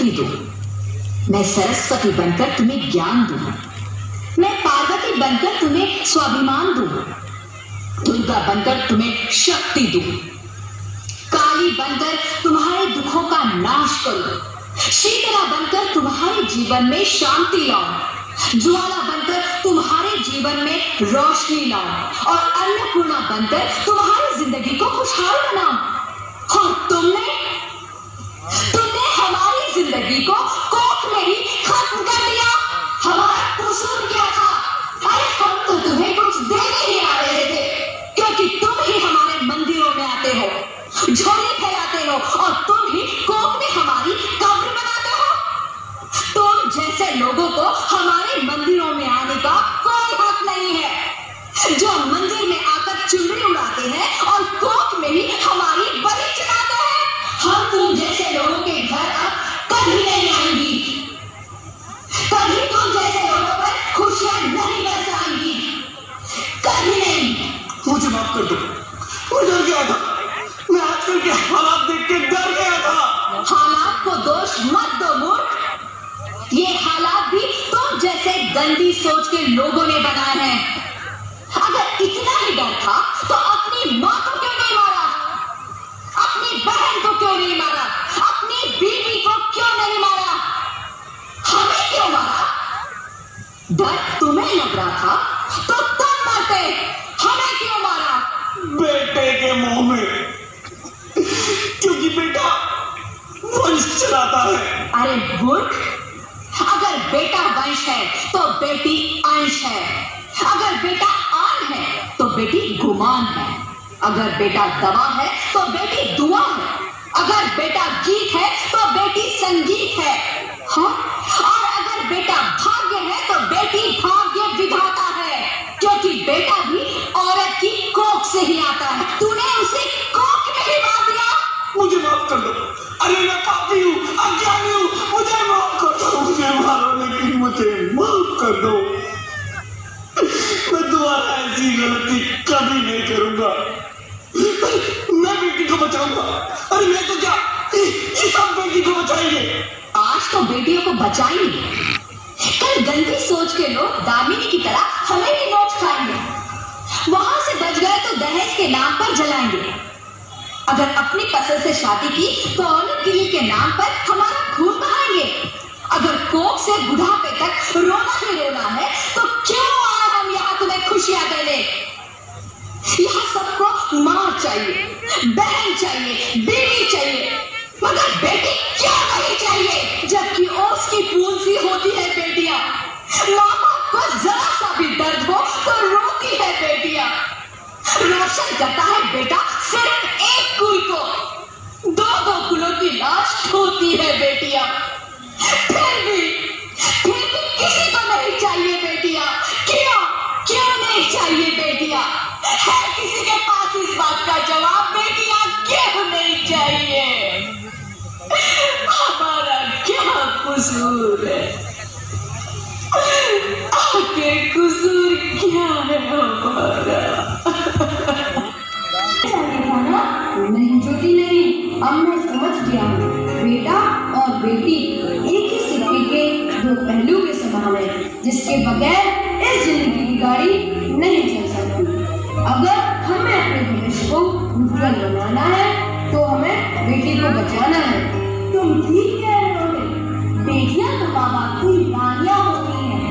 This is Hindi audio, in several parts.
शक्ति दूं, मैं सरस्वती बनकर तुम्हें ज्ञान दूं, मैं पार्वती बनकर तुम्हें स्वाभिमान दूं, दुर्गा बनकर तुम्हें शक्ति दूं, काली बनकर तुम्हारे दुखों का नाश करूं, शीतला बनकर तुम्हारे जीवन में शांति लाऊं, ज्वाला बनकर तुम्हारे जीवन में रोशनी लाऊं और अन्नपूर्णा बनकर तुम्हारी जिंदगी को खुशहाल बनाऊं। और तुमने हमारी जिंदगी को कोख में ही खत्म कर दिया। हमारा कसूर क्या था? अरे हम तो तुम्हें कुछ देने ही आ रहे थे, क्योंकि तुम ही हमारे मंदिरों में आते हो, झोले फैलाते हो और तुम ही कोख में हमारी कब्र बनाते हो। तुम जैसे लोगों को हमारे मंदिरों में आने का कोई हक नहीं है, जो मंदिर में आकर चुनरी उड़ाते हैं और कोख में ही हमारी बलि चढ़ाते हैं। हम तुम जैसे लोगों के घर अब कभी नहीं आएंगी, कभी तुम जैसे लोगों पर खुशियां नहीं बरसाएंगी, कभी नहीं। मुझे माफ कर दो, मैं डर गया था, मैं आजकल के हालात देख के डर गया था। हालात को दोष मत दो मूर्ख, ये हालात भी तुम जैसे गंदी सोच के लोगों ने बनाए हैं। अगर इतना ही डर था तो अपनी माँ को क्यों नहीं मारा, अपनी बहन को क्यों नहीं मारा, अपनी बीवी को क्यों नहीं मारा, हमें क्यों मारा? डर तुम्हें लग रहा था तो तुम मरते, हमें क्यों मारा? बेटे के मुंह में, क्योंकि बेटा वंश चलाता है। अरे मूर्ख, अगर बेटा वंश है तो बेटी अंश है, अगर बेटा आन है तो बेटी गुमान है, अगर बेटा दवा है तो बेटी दुआ है, अगर बेटा गीत है तो बेटी संगीत है, हाँ? और अगर बेटा भाग्य है तो बेटी भाग्य विधाता है, क्योंकि बेटा भी औरत की कोख से ही आता है। तूने उसे कोख में ही मार दिया। मुझे माफ कर दो, अरे मैं पापी हूँ, अज्ञानी हूँ, मुझे माफ कर दो, मुझे मारो लेकिन मुझे माफ कर दो। मैं दोबारा ऐसी गलती कभी नहीं करूंगा, मैं बेटी को बचाऊंगा। अरे मैं तो क्या, ये सब बेटी को बचाएंगे। आज तो बेटियों को बचाएंगे, कल गंदी सोच के लोग दामिनी की तरह हमें भी नोट खाएंगे, वहां से बच गए तो दहेज के नाम पर जलाएंगे। अगर अपनी पसंद से शादी की तो औरत के नाम पर हमारा खून बहाएंगे। अगर कोख से बुढ़ापे तक रोना ही रोना है तो क्यों आए हम यहाँ तुम्हें खुशियां देने? यहाँ सबको माँ चाहिए, बहन चाहिए, बीवी चाहिए, मगर बेटी क्यों नहीं चाहिए? जबकि उसकी पूंजी होती है बेटियां। माँ बाप को जरा सा भी दर्द हो तो रोती है बेटियां। रोशन करता है बेटा सिर्फ एक कुल को, दो दो कुलों की लाश होती है बेटियां। फिर भी किसी को नहीं चाहिए बेटियां। क्यों नहीं चाहिए बेटियां? है किसी के पास इस बात का जवाब? बेटियां क्यों नहीं चाहिए? हमारा क्या कसूर है? आखिर कसूर क्या है हमारा? नहीं ज्योति नहीं, अब मैं समझ गया हूँ, बेटा और बेटी एक ही सिक्के के दो पहलू के समान है, जिसके बगैर इस जिंदगी की गाड़ी नहीं चल सकती। अगर हमें अपने भविष्य को उज्जवल बनाना है तो हमें बेटी को बचाना है। तुम ठीक कह रहे हो, बेटियां तो माँ बाप की रानियां होती हैं,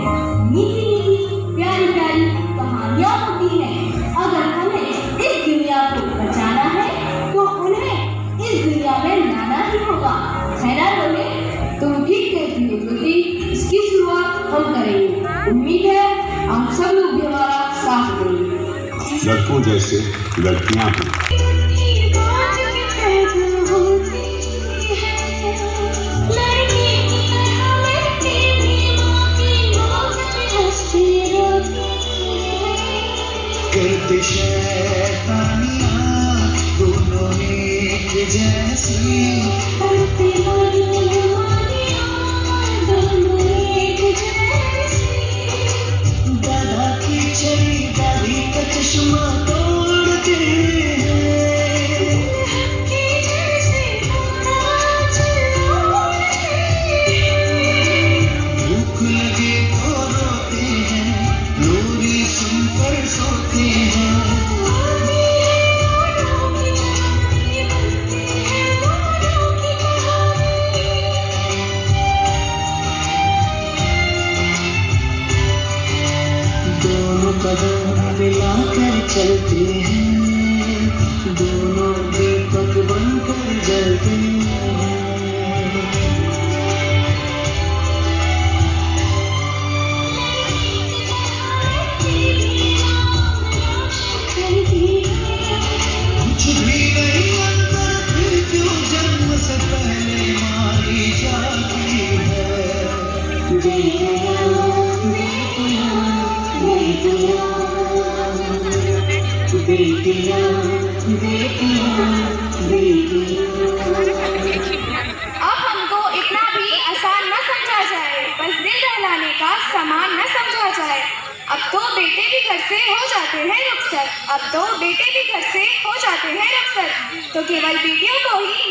मीठी मीठी प्यारी प्यारी कहानियां होती हैं। अगर हमें इस दुनिया को बचाना है तो उन्हें इस दुनिया में लाना ही होगा, है ना रोहित? तुम ठीक कहती हो ज्योति, इसकी शुरुआत हम करेंगे। उम्मीद है हम सब लोग भी हमारा साथ देंगे। लड़कों जैसे लड़कियां हैं। करते शैतानियां दोनों एक जैसी, करते दोनों एक जैसी, दादा की छड़ी दादी का चश्मा तोड़ते हैं, अब हमको इतना भी आसान न समझा जाए, बस दिल बहलाने का सामान न समझा जाए। अब तो बेटे भी घर से हो जाते हैं रुखसत, अब तो बेटे भी घर से हो जाते हैं रुखसत, तो केवल बेटियों को ही